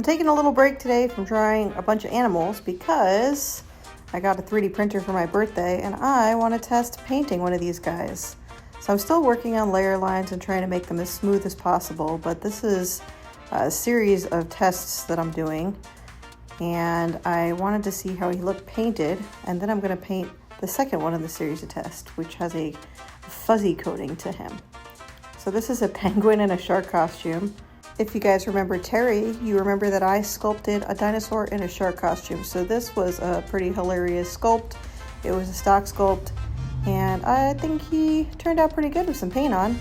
I'm taking a little break today from drawing a bunch of animals because I got a 3D printer for my birthday and I want to test painting one of these guys. So I'm still working on layer lines and trying to make them as smooth as possible, but this is a series of tests that I'm doing and I wanted to see how he looked painted, and then I'm going to paint the second one in the series of tests, which has a fuzzy coating to him. So this is a penguin in a shark costume. If you guys remember Terry, you remember that I sculpted a dinosaur in a shark costume. So this was a pretty hilarious sculpt. It was a stock sculpt, and I think he turned out pretty good with some paint on.